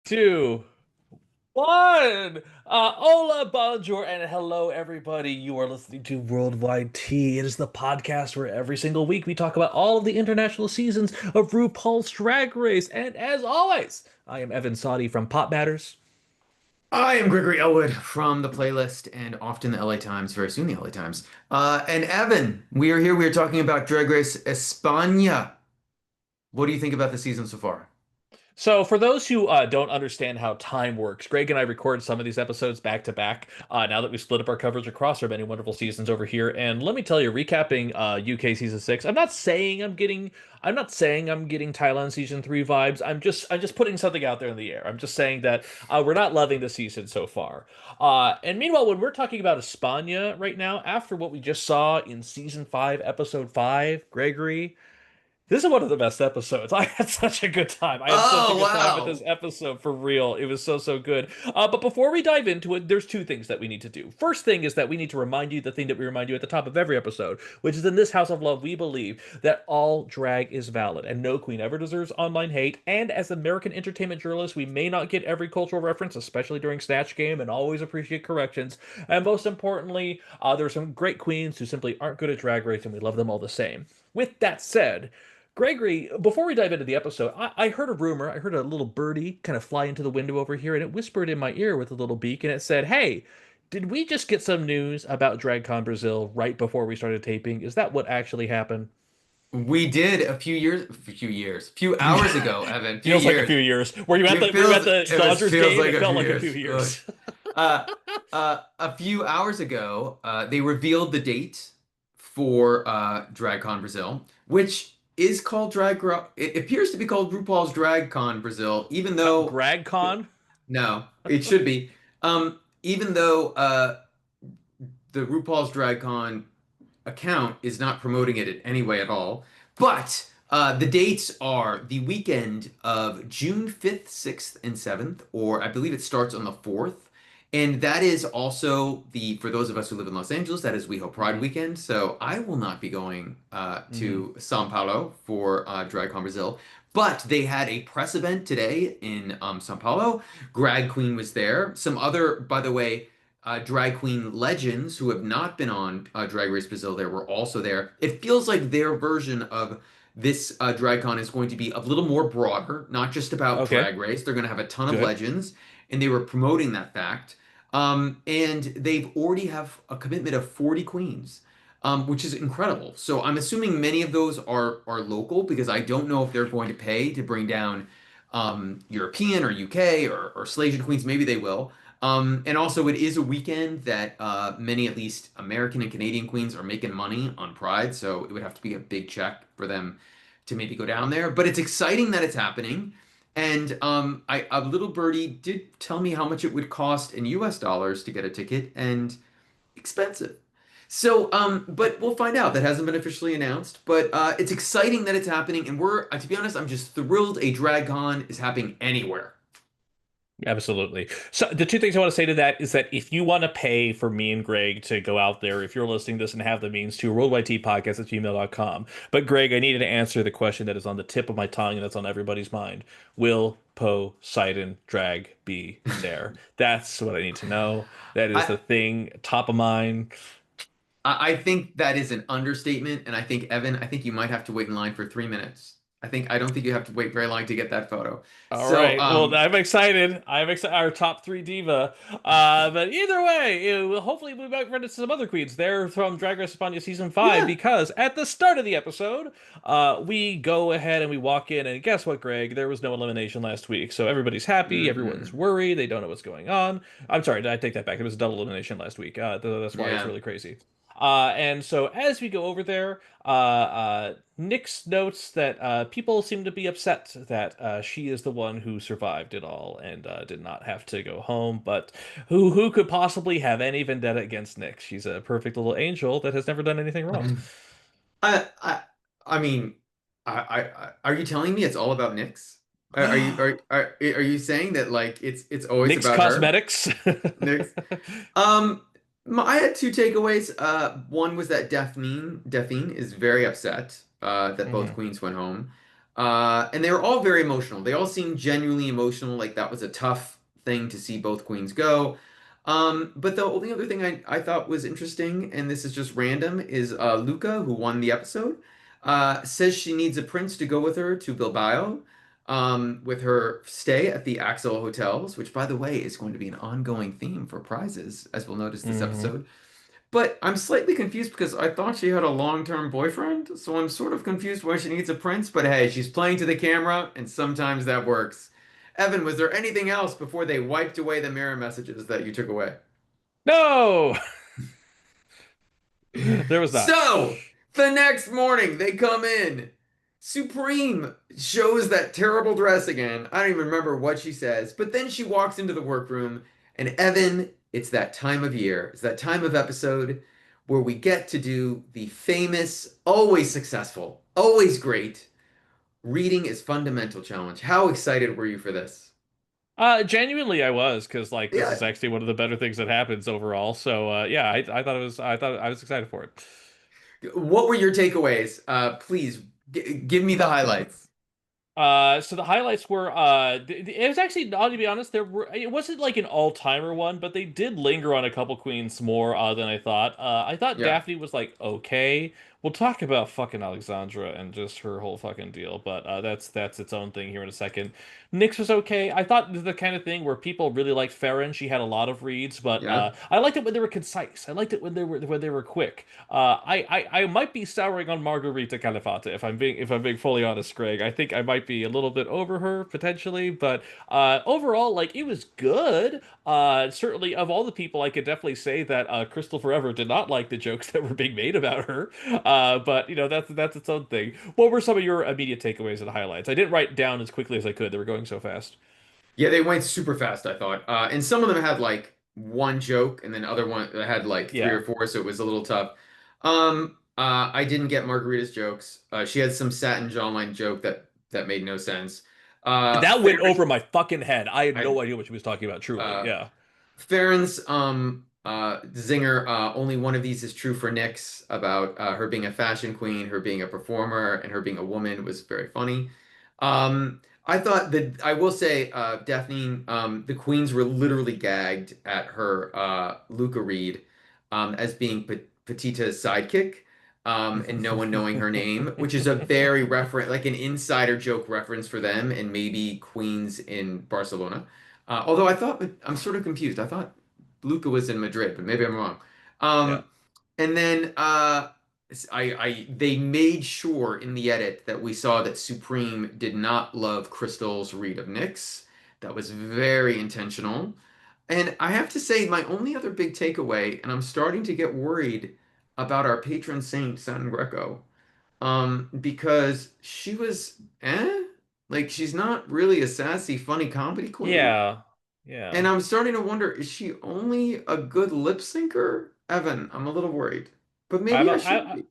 two, one. Hola, bonjour, and hello, everybody. You are listening to Worldwide Tea. It is the podcast where every single week we talk about all of the international seasons of RuPaul's Drag Race. And as always, I am Evan Sawdey from Pop Matters. I am Gregory Ellwood from the playlist and often the LA Times, very soon the LA Times. And Evan, we are here. We are talking about Drag Race Espana. What do you think about the season so far? So, for those who don't understand how time works, Greg and I record some of these episodes back to back. Now that we split up our coverage across our many wonderful seasons over here, and let me tell you, recapping UK season six, I'm not saying I'm getting Thailand season three vibes. I'm just putting something out there in the air. I'm just saying that we're not loving the season so far. And meanwhile, when we're talking about España right now, after what we just saw in season five, episode five, Gregory. This is one of the best episodes. I had such a good time. I had such a Oh, good time with this wow. episode for real. It was so good. But before we dive into it, there's two things that we need to do. First thing is that we need to remind you the thing that we remind you at the top of every episode, which is in this House of Love, we believe that all drag is valid and no queen ever deserves online hate. And as American entertainment journalists, we may not get every cultural reference, especially during Snatch Game, and always appreciate corrections. And most importantly, there are some great queens who simply aren't good at drag race, and we love them all the same. With that said, Gregory, before we dive into the episode, I heard a rumor. I heard a little birdie kind of fly into the window over here, and it whispered in my ear with a little beak, and it said, "Hey, did we just get some news about DragCon Brazil right before we started taping? Is that what actually happened?" We did a few hours ago, Evan, few Feels like a few years. years. Were you Feels, at the it was, Dodgers feels game? like It a felt few like a few years. years. Uh, a few hours ago, they revealed the date for DragCon Brazil, which is called It appears to be called RuPaul's DragCon Brazil, even though GragCon? no, it should be. Even though the RuPaul's DragCon account is not promoting it in any way at all. But the dates are the weekend of June 5th, 6th, and 7th, or I believe it starts on the 4th. And that is also for those of us who live in Los Angeles, that is WeHo Pride Hmm. weekend. So I will not be going Hmm. to São Paulo for DragCon Brazil. But they had a press event today in São Paulo. Drag Queen was there. Some other, by the way, drag queen legends who have not been on Drag Race Brazil there were also there. It feels like their version of this DragCon is going to be a little more broader, not just about Okay, Drag Race. They're going to have a ton of good. legends, and they were promoting that fact. And they've already have a commitment of 40 queens, which is incredible. So I'm assuming many of those are local because I don't know if they're going to pay to bring down European or UK or Slasian queens. Maybe they will. And also, it is a weekend that many, at least American and Canadian queens, are making money on Pride. So it would have to be a big check for them to maybe go down there. But it's exciting that it's happening. And a little birdie did tell me how much it would cost in US dollars to get a ticket, and expensive. So, but we'll find out. That hasn't been officially announced, but it's exciting that it's happening. And to be honest, I'm just thrilled a drag con is happening anywhere. Absolutely. So the two things I want to say to that is that if you want to pay for me and Greg to go out there, if you're listening to this and have the means to, worldwideteapod.bsky.social. But Greg, I needed to answer the question that is on the tip of my tongue and that's on everybody's mind. Will Poseidon drag be there? That's what I need to know. That is I, the thing top of mind. I think that is an understatement, and I think Evan, I think you might have to wait in line for 3 minutes. I don't think you have to wait very long to get that photo. All So, right. Well, I'm excited. I'm excited. Our top three diva. But either way, we'll hopefully we might run into some other queens. They're from Drag Race Espana season five yeah. because at the start of the episode, we go ahead and we walk in, and guess what, Greg? There was no elimination last week, so everybody's happy. Everyone's Hmm. worried. They don't know what's going on. I'm sorry. Did I take that back? It was a double elimination last week. That's why it's Yeah. really crazy. And so as we go over there, Nyx notes that people seem to be upset that she is the one who survived it all and did not have to go home. But who could possibly have any vendetta against Nyx? She's a perfect little angel that has never done anything wrong. I, I, I mean, are you telling me it's all about Nyx? Are you saying that like it's always Nyx about her? Cosmetics. Nyx. Um, I had two takeaways. One was that Daphne is very upset that both Mhm. queens went home. And they were all very emotional. They all seemed genuinely emotional, like that was a tough thing to see both queens go. But the only other thing I thought was interesting, and this is just random, is Luca, who won the episode, says she needs a prince to go with her to Bilbao, with her stay at the Axel Hotels, which, by the way, is going to be an ongoing theme for prizes, as we'll notice this Hmm. episode. But I'm slightly confused because I thought she had a long-term boyfriend, so I'm sort of confused why she needs a prince, but hey, she's playing to the camera, and sometimes that works. Evan, was there anything else before they wiped away the mirror messages that you took away? No, there was not. So, the next morning, they come in. Supreme shows that terrible dress again. I don't even remember what she says, but then she walks into the workroom, and Evan, it's that time of year, it's that time of episode where we get to do the famous, always successful, always great reading is fundamental challenge. How excited were you for this? Genuinely, I was because like this is Yeah. actually one of the better things that happens overall. So yeah, I thought it was I thought I was excited for it. What were your takeaways? Please give me the highlights. So the highlights were it was actually, to be honest, there were, it wasn't like an all-timer one, but they did linger on a couple queens more than I thought. I thought Yeah. Daphne was like okay. We'll talk about fucking Alexandra and just her whole fucking deal, but that's its own thing here in a second. Nyx was okay. I thought the kind of thing where people really liked Farron. She had a lot of reads, but Yeah. I liked it when they were concise. I liked it when they were quick. I might be souring on Margarita Califata if I'm being fully honest, Greg. I think I might be a little bit over her potentially, but overall, like it was good. Certainly of all the people, I could definitely say that Krystal Forever did not like the jokes that were being made about her. But you know that's its own thing. What were some of your immediate takeaways and highlights? I didn't write down as quickly as I could. They were going so fast. Yeah, they went super fast, I thought. And some of them had like one joke, and then other one had like three Yeah, or four, so it was a little tough. I didn't get Margarita's jokes. She had some satin jawline joke that made no sense. that went over Farron, my fucking head. I had I no idea what she was talking about. Truly, uh, yeah. Farron's zinger. Only one of these is true for Nyx about her being a fashion queen, her being a performer, and her being a woman was very funny. I thought that I will say, Daphne, the queens were literally gagged at her Luca Reed as being Petita's sidekick. And no one knowing her name, which is a very referent, like an insider joke reference for them and maybe Queens in Barcelona. Although I'm sort of confused. I thought Luca was in Madrid, but maybe I'm wrong. Yeah. Um, and then they made sure in the edit that we saw that Supreme did not love Crystal's read of Nyx. That was very intentional. And I have to say, my only other big takeaway, and I'm starting to get worried about our patron saint, Satin Greco, because she was like she's not really a sassy, funny comedy queen. Yeah. And Yeah. I'm starting to wonder, is she only a good lip syncer? Evan, I'm a little worried. But I'm maybe a, I shouldn't I be.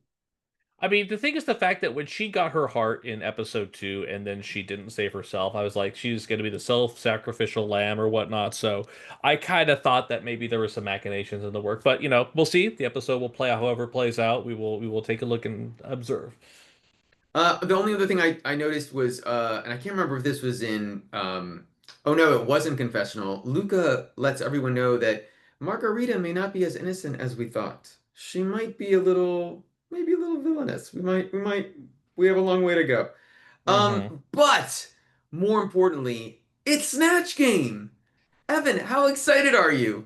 I mean, the thing is the fact that when she got her heart in episode two and then she didn't save herself, I was like, she's going to be the self-sacrificial lamb or whatnot. So I kind of thought that maybe there were some machinations in the work, but you know, we'll see. The episode will play however it plays out. We will take a look and observe. The only other thing I noticed was, and I can't remember if this was in, oh no, it wasn't confessional. Luca lets everyone know that Margarita may not be as innocent as we thought. She might be maybe a little villainous. We have a long way to go. Hmm. But more importantly, it's Snatch Game. Evan, how excited are you?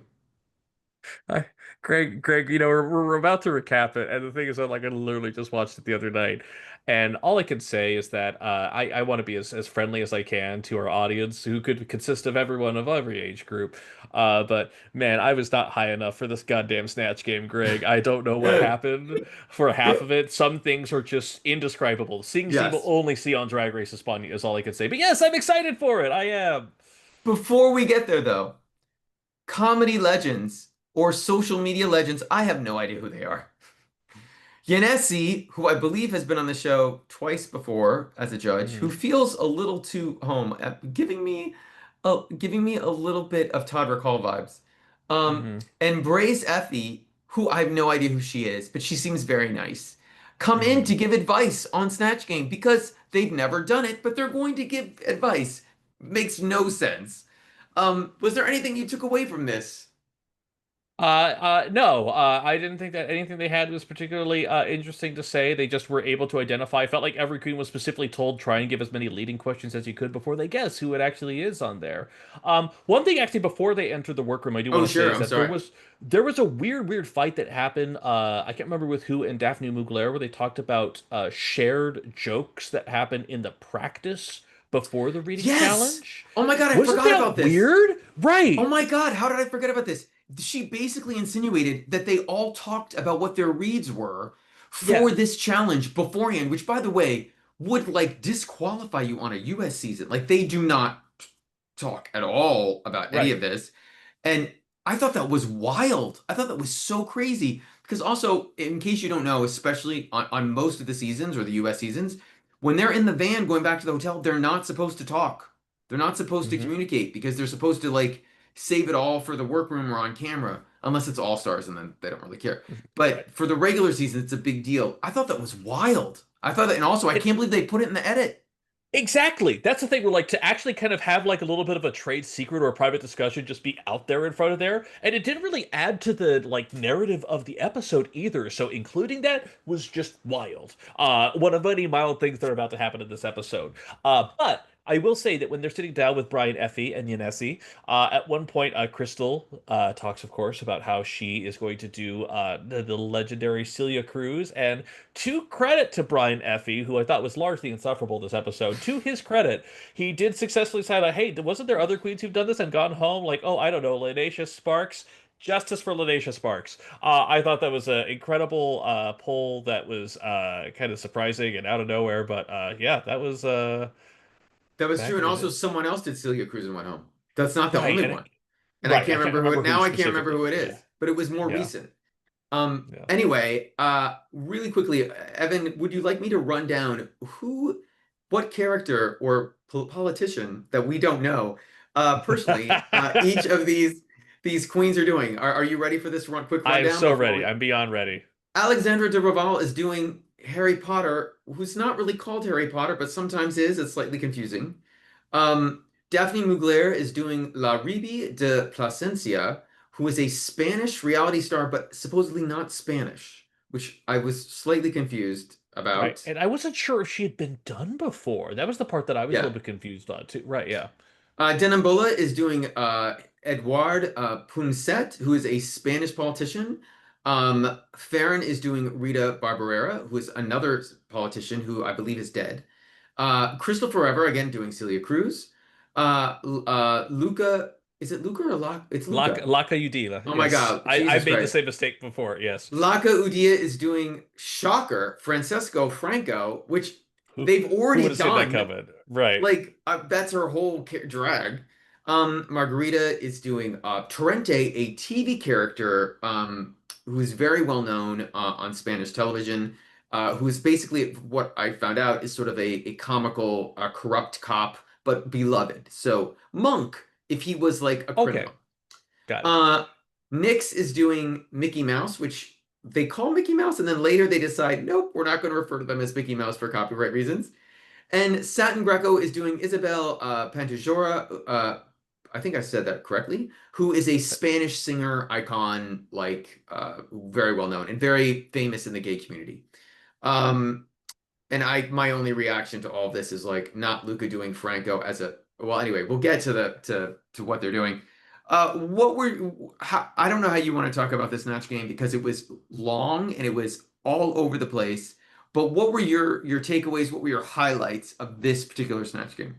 I, Greg, you know, we're about to recap it, and the thing is that like I literally just watched it the other night, and all I can say is that I want to be as friendly as I can to our audience, who could consist of everyone of every age group. But man, I was not high enough for this goddamn Snatch Game, Greg. I don't know what happened for half of it. Some things are just indescribable. Things you will Yes. only see on Drag Race Espana is all I can say. But yes, I'm excited for it. I am. Before we get there, though, comedy legends or social media legends, I have no idea who they are. Yanesi, who I believe has been on the show twice before as a judge, who Hmm. feels a little too home, giving me a little bit of Todd Recall vibes. Hmm. And Brace Effie, who I have no idea who she is, but she seems very nice. come in Hmm. to give advice on Snatch Game because they've never done it, but they're going to give advice. Makes no sense. Was there anything you took away from this? No, I didn't think that anything they had was particularly interesting to say. They just were able to identify. Felt like every queen was specifically told try and give as many leading questions as you could before they guess who it actually is on there. One thing actually before they enter the workroom, I do Oh, want to say sure. is I'm that sorry. there was a weird fight that happened. I can't remember with who and Daphne Mugler where they talked about shared jokes that happened in the practice before the reading Yes. challenge. Oh my God, I Wasn't forgot that about this. weird? Oh Right. my God, how did I forget about this? She basically insinuated that they all talked about what their reads were Yeah. for this challenge beforehand, which, by the way, would like disqualify you on a US season. Like, they do not talk at all about any Right. of this. And I thought that was wild. I thought that was so crazy. Because also, in case you don't know, especially on most of the seasons or the US seasons, when they're in the van going back to the hotel, they're not supposed to talk. They're not supposed to Hmm. communicate because they're supposed to like save it all for the workroom or on camera, unless it's all stars and then they don't really care. Right. But for the regular season, it's a big deal. I thought that was wild. I thought that, and also I It can't believe they put it in the edit. exactly. That's the thing. Where like to actually kind of have like a little bit of a trade secret or a private discussion just be out there in front of there, and it didn't really add to the like narrative of the episode either. So including that was just wild. One of many mild things that are about to happen in this episode. But I will say that when they're sitting down with Brian Effie and Yanesi, at one point, Crystal talks, of course, about how she is going to do the legendary Celia Cruz, and to credit to Brian Effie, who I thought was largely insufferable this episode, to his credit, he did successfully say, like, hey, wasn't there other queens who've done this and gone home? Like, oh, I don't know, Lanacia Sparks. Justice for Lanacia Sparks. I thought that was an incredible poll that was kind of surprising and out of nowhere, but yeah, that was That was true. And also magnificent. someone else did Celia Cruz and went home. That's not the Right, only and one. And I right, can't I can't remember who remember it who now I can't remember specifically. who it Yeah, is, but it was more yeah, recent. yeah. Anyway, really quickly, Evan, would you like me to run down what character or politician that we don't know, personally, each of these queens are doing? Are you ready for this quick I am rundown so before ready. we I'm beyond ready. Alexandra de Raval is doing Harry Potter, who's not really called Harry Potter, but sometimes is. It's slightly confusing. Daphne Mugler is doing La Ribi de Plasencia, who is a Spanish reality star, but supposedly not Spanish, which I was slightly confused Right. about. And I wasn't sure if she had been done before. That was the part that I was a Yeah. little bit confused on too. Right, yeah. Denambola is doing Eduard Punset, who is a Spanish politician. Farron is doing Rita Barberera, who is another politician who I believe is dead. Krystal Forever, again, doing Celia Cruz. Luca, is it Luca or Luca? It's Luca. Laca Udilla. Oh my Yes. God, I Jesus made the Christ. same mistake before. Yes. Laca Udilla is doing Shocker, Francesco Franco, which Who they've who would already have seen that done. coming? Right. Like that's her whole drag. Margarita is doing Torrente, a TV character who is very well known on Spanish television, who is basically what I found out is sort of a comical, corrupt cop, but beloved. So Monk, if he was like a Okay. criminal. Got it. Uh, Nyx is doing Mickey Mouse, which they call Mickey Mouse, and then later they decide, nope, we're not going to refer to them as Mickey Mouse for copyright reasons. And Satin Greco is doing Isabel Pantajora, I think I said that correctly, who is a Spanish singer icon, like very well known and very famous in the gay community. Um, and my only reaction to all of this is like not Luca doing Franco as a well. Anyway, we'll get to to what they're doing. I don't know how you want to talk about this Snatch game because it was long and it was all over the place. But what were your takeaways? What were your highlights of this particular Snatch game?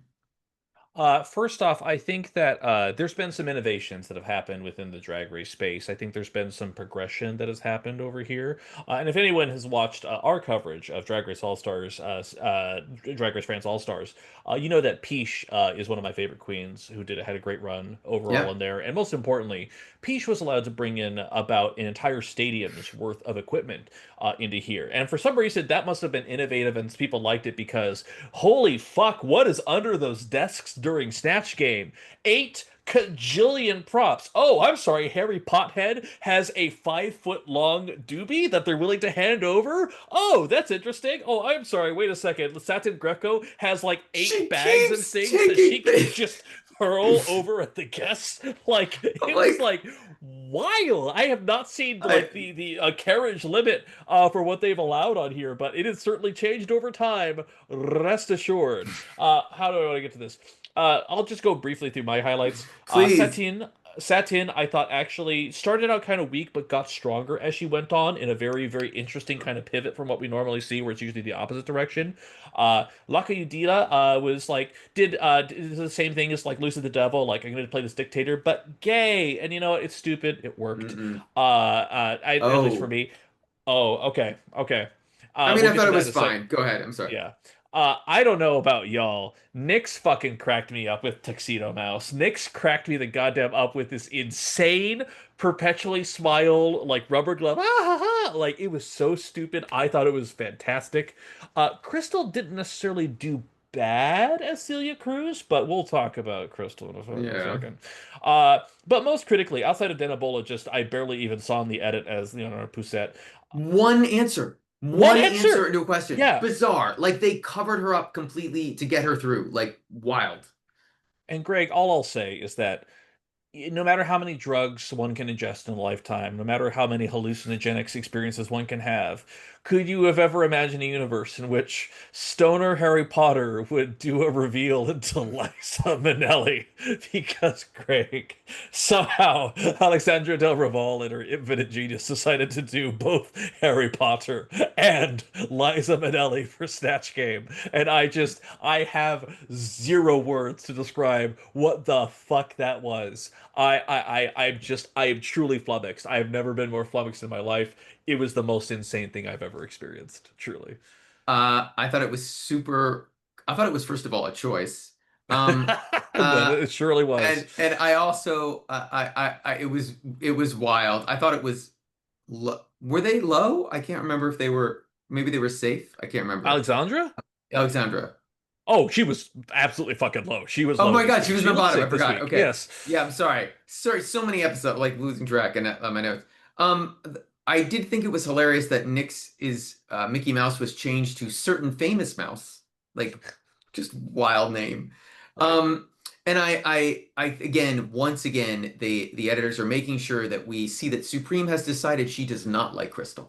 First off, I think that there's been some innovations that have happened within the drag race space. I think there's been some progression that has happened over here. And if anyone has watched our coverage of Drag Race All Stars, Drag Race France All Stars, you know that Peach is one of my favorite queens who had a great run overall Yeah. in there. And most importantly, Peach was allowed to bring in about an entire stadium's worth of equipment into here. And for some reason, that must have been innovative and people liked it because holy fuck, what is under those desks during Snatch Game? Kajillion props. Oh, I'm sorry, Harry Pothead has a 5 foot long doobie that they're willing to hand over. Oh, that's interesting. Oh, I'm sorry, wait a second. Satin Greco has like She 8 bags of keeps things that she taking can things. just hurl over at the guests. Like I'm it was like, like wild. I have not seen I, like the carriage limit for what they've allowed on here, but it has certainly changed over time. Rest assured. How do I want to get to this? I'll just go briefly through my highlights. please. Satin, I thought actually started out kind of weak, but got stronger as she went on in a very, very interesting kind of pivot from what we normally see, where it's usually the opposite direction. Laca Udilla was like did the same thing as like Lucy the Devil, like I'm going to play this dictator, but gay, and you know what? It's stupid. It worked. Mm-mm. At least for Oh, me. Oh, okay, okay. I mean, We'll I get thought to it that in was a sec. fine. Go ahead. I'm sorry. Yeah. I don't know about y'all. Nyx fucking cracked me up with Tuxedo Mouse. Nyx cracked me the goddamn up with this insane, perpetually smile, like rubber glove. Ah, ha, ha. Like, it was so stupid. I thought it was fantastic. Krystal didn't necessarily do bad as Celia Cruz, but we'll talk about Krystal in a Yeah. second. But most critically, outside of Danabola, just I barely even saw in the edit as Leonardo Pousset. One answer. One One answer answer! into a question. Yeah. Bizarre. Like they covered her up completely to get her through. Like wild. And Greg, all I'll say is that no matter how many drugs one can ingest in a lifetime, no matter how many hallucinogenic experiences one can have, could you have ever imagined a universe in which Stoner Harry Potter would do a reveal into Liza Minnelli? Because Greg, somehow Alexandra Del Reval, in her infinite genius, decided to do both Harry Potter and Liza Minnelli for Snatch Game. And I have zero words to describe what the fuck that was. I am truly flummoxed. I have never been more flummoxed in my life. It was the most insane thing I've ever experienced. Truly. I thought it was super. I thought it was first of all a choice. Um, That uh, it surely was. and I also it was wild. I thought it was were they low? I can't remember if they were. Maybe they were safe. I can't remember. Alexandra? Alexandra. Oh, she was absolutely fucking low. She was Oh low my this God, she week. was in She the looked bottom. I sick this forgot. week. Okay. Yes. Yeah, I'm sorry. Sorry, so many episodes like losing track and on my notes. I did think it was hilarious that Nick's is Mickey Mouse was changed to certain famous mouse. Like just wild name. Right. Um, and I again, once again, the editors are making sure that we see that Supreme has decided she does not like Krystal,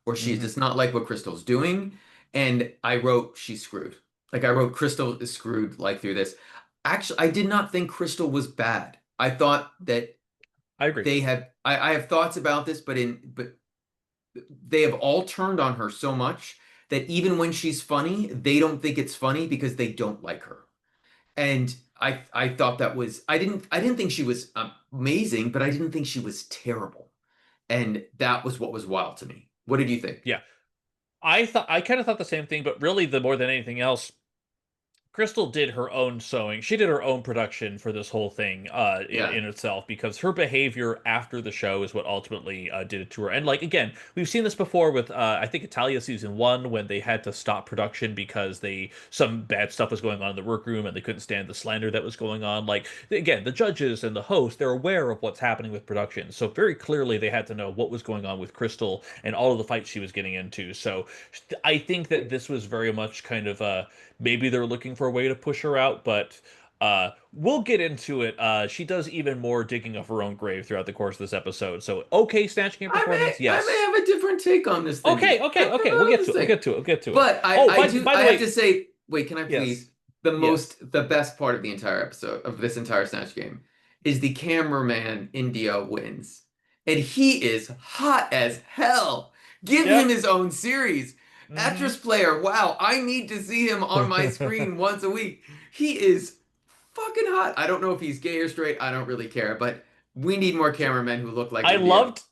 or she Hmm. does not like what Crystal's doing. And I wrote, she's screwed. Like I wrote, Krystal is screwed like through this. Actually, I did not think Krystal was bad. I thought that I agree. I have thoughts about this, but they have all turned on her so much that even when she's funny, they don't think it's funny because they don't like her. And I thought that was I didn't think she was amazing, but I didn't think she was terrible. And that was what was wild to me. What did you think? Yeah. I kind of thought the same thing, but really the more than anything else, Krystal did her own sewing. She did her own production for this whole thing Yeah. in itself because her behavior after the show is what ultimately did it to her. And like again, we've seen this before with I think Italia season 1 when they had to stop production because they some bad stuff was going on in the workroom and they couldn't stand the slander that was going on. Like again, the judges and the host, they're aware of what's happening with production. So very clearly they had to know what was going on with Krystal and all of the fights she was getting into. So I think that this was very much kind of maybe they're looking for a way to push her out, but we'll get into it. She does even more digging of her own grave throughout the course of this episode. So, okay, Snatch Game performance, I may yes. have a different take on this than you. Okay, I okay, have okay. We'll get another to it. We'll thing. get to it. We'll get to it. But Oh, I by the have way, to say, wait, can I yes, please? yes. The best part of the entire episode of this entire Snatch game is the cameraman India wins. And he is hot as hell. Give him Yep. his own series. Actress Hmm. player, wow, I need to see him on my screen once a week. He is fucking hot. I don't know if he's gay or straight. I don't really care, but we need more cameramen who look like I India. loved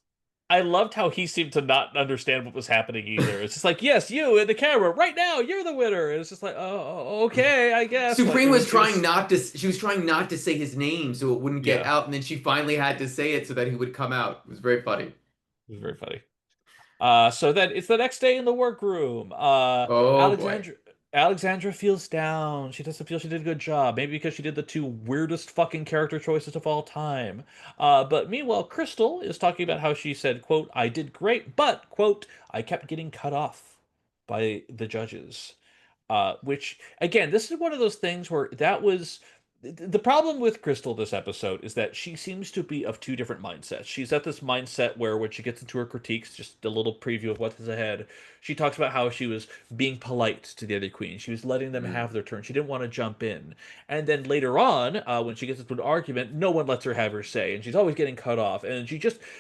I loved how he seemed to not understand what was happening either. It's just like, yes, you in the camera right now, you're the winner. And it's just like, oh, okay, I guess. Like Supreme was it trying was, not to she was trying not to say his name so it wouldn't get yeah, out, and then she finally had to say it so that he would come out. It was very funny. it was very funny. So then it's the next day in the workroom. Oh boy. Alexandra Alexandra feels down. She doesn't feel she did a good job. Maybe because she did the two weirdest fucking character choices of all time. But meanwhile, Krystal is talking about how she said, quote, I did great, but, quote, I kept getting cut off by the judges. Which, again, this is one of those things where that was the problem with Krystal this episode is that she seems to be of two different mindsets. She's at this mindset where when she gets into her critiques, just a little preview of what is ahead, she talks about how she was being polite to the other queens. She was letting them Mm. have their turn. She didn't want to jump in. And then later on, when she gets into an argument, no one lets her have her say, and she's always getting cut off. And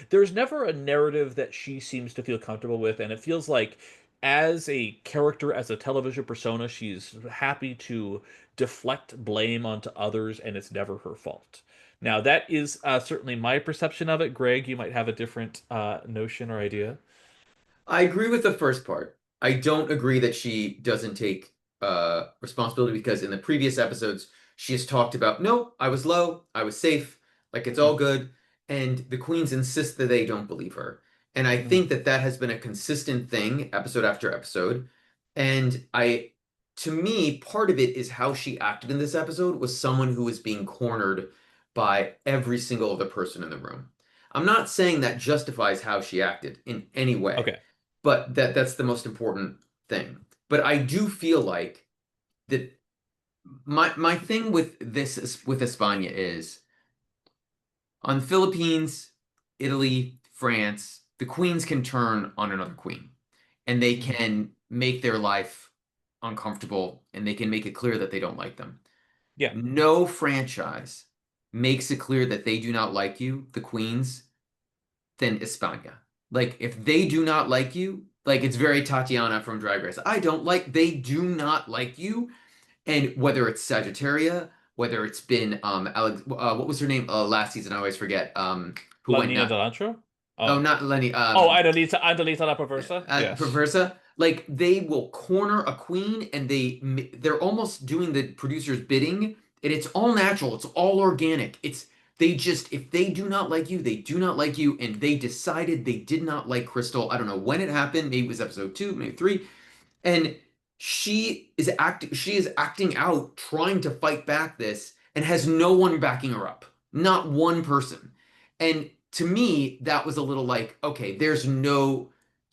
there's never a narrative that she seems to feel comfortable with, and it feels like as a character, as a television persona, she's happy to deflect blame onto others, and it's never her fault. Now, that is certainly my perception of it. Greg, you might have a different notion or idea. I agree with the first part. I don't agree that she doesn't take responsibility because in the previous episodes, she has talked about, no, I was low, I was safe, like it's all Mm-hmm. good. And the queens insist that they don't believe her. And I Mm-hmm. think that that has been a consistent thing episode after episode. And to me, part of it is how she acted in this episode was someone who was being cornered by every single other person in the room. I'm not saying that justifies how she acted in any way, Okay. but that's the most important thing. But I do feel like that my thing with with Espana is on Philippines, Italy, France, the queens can turn on another queen and they Mm-hmm. can make their life uncomfortable and they can make it clear that they don't like them. Yeah. No franchise makes it clear that they do not like you, the queens, than Espana. Like if they do not like you, like it's very Tatiana from Drag Race. They do not like you. And whether it's Sagittaria, whether it's been Alex, what was her name last season? I always forget. Who La went Nina not? Delantro? Oh, Oh. not Lenny. Oh, Adelita La Perversa? Yes. Perversa. Like they will corner a queen, and they're almost doing the producer's bidding, and it's all natural. It's all organic. It's they just if they do not like you, they do not like you, and they decided they did not like Krystal. I don't know when it happened. Maybe it was episode 2, maybe 3, and she is acting out trying to fight back this and has no one backing her up, not one person. And to me that was a little like, okay, there's no,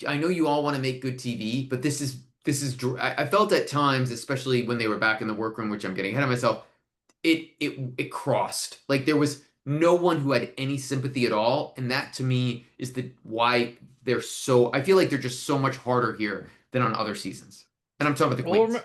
I know you all want to make good TV, but I felt at times, especially when they were back in the workroom, which I'm getting ahead of myself, it crossed, like there was no one who had any sympathy at all, and that to me is the why I feel like they're just so much harder here than on other seasons. And I'm talking about the Well, queens.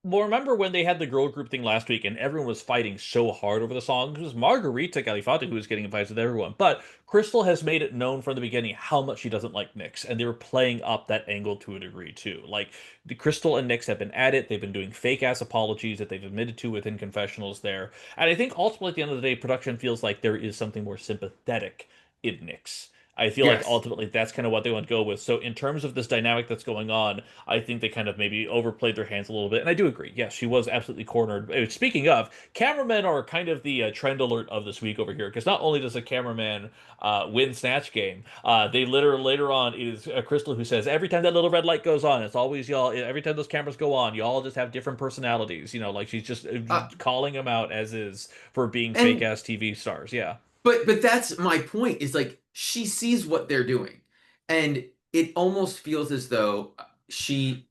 well, remember when they had the girl group thing last week and everyone was fighting so hard over the song? It was Margarita Califate who was getting advice with everyone. But Krystal has made it known from the beginning how much she doesn't like Nyx, and they were playing up that angle to a degree too. Like the Krystal and Nyx have been at it. They've been doing fake ass apologies that they've admitted to within confessionals there. And I think ultimately at the end of the day, production feels like there is something more sympathetic in Nyx. I feel like Yes. ultimately that's kind of what they want to go with. So in terms of this dynamic that's going on, I think they kind of maybe overplayed their hands a little bit. And I do agree. Yes, she was absolutely cornered. Speaking of, cameramen are kind of the trend alert of this week over here because not only does a cameraman win Snatch Game, they literally later on is Krystal who says every time that little red light goes on, it's always y'all. Every time those cameras go on, y'all just have different personalities. You know, like she's just Uh, calling them out as is for being fake and ass TV stars. Yeah. but that's my point, is like she sees what they're doing. And it almost feels as though she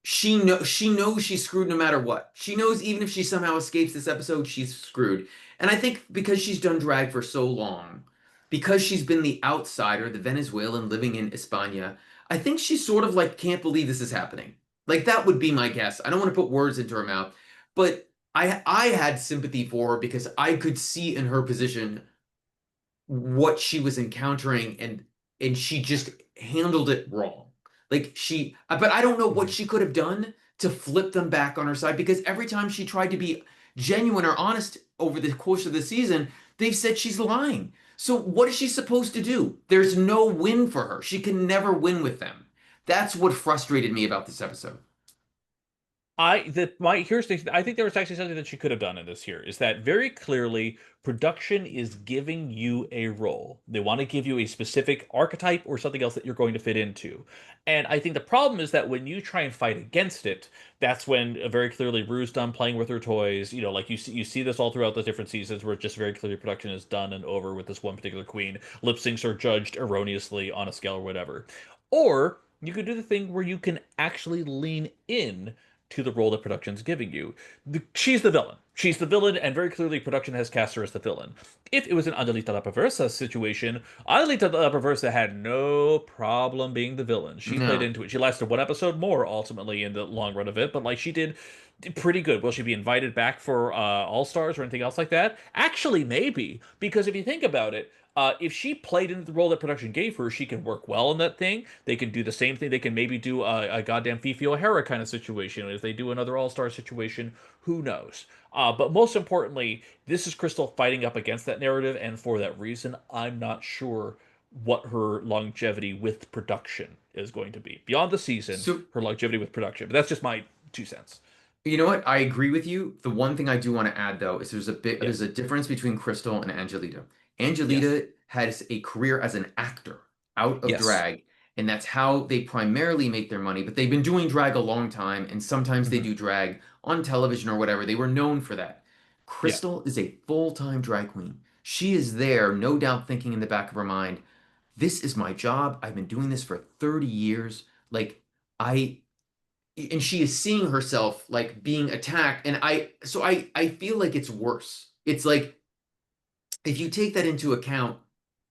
she knows she's screwed no matter what. She knows even if she somehow escapes this episode, she's screwed. And I think because she's done drag for so long, because she's been the outsider, the Venezuelan living in España, I think she sort of like can't believe this is happening. Like that would be my guess. I don't want to put words into her mouth, but I had sympathy for her because I could see in her position what she was encountering, and she just handled it wrong. But I don't know what Mhm. she could have done to flip them back on her side, because every time she tried to be genuine or honest over the course of the season, they've said she's lying. So what is she supposed to do? There's no win for her. She can never win with them. That's what frustrated me about this episode. Here's the I think there was actually something that she could have done in this here is that very clearly production is giving you a role. They want to give you a specific archetype or something else that you're going to fit into. And I think the problem is that when you try and fight against it, that's when very clearly Rue's done playing with her toys. Like you see this all throughout the different seasons where just very clearly production is done and over with this one particular queen. Lip syncs are judged erroneously on a scale or whatever. Or you could do the thing where you can actually lean in to the role that production's giving you. She's the villain. She's the villain, and very clearly production has cast her as the villain. If it was an Angelita La Perversa situation, Angelita La Perversa had no problem being the villain. She played No. into it. She lasted one episode more ultimately in the long run of it, but like she did pretty good. Will she be invited back for All Stars or anything else like that? Actually, maybe, because if you think about it, if she played into the role that production gave her, she can work well in that thing. They can do the same thing. They can maybe do a goddamn Fifi O'Hara kind of situation. If they do another All Star situation, who knows? But most importantly, this is Krystal fighting up against that narrative, and for that reason, I'm not sure what her longevity with production is going to be beyond the season. So Her longevity with production, but that's just my 2 cents. you know what? I agree with you. The one thing I do want to add though is there's Yes, a difference between Crystal and Angelita. yes, Angelita has a career as an actor out of yes. drag, and that's how they primarily make their money. But they've been doing drag a long time, and sometimes they Hmm. do drag on television or whatever. They were known for that. Yeah. Crystal is a full-time drag queen. She is there, no doubt thinking in the back of her mind, this is my job. I've been doing this for 30 years. Like I and she is seeing herself like being attacked, and I feel like it's worse. It's like if you take that into account,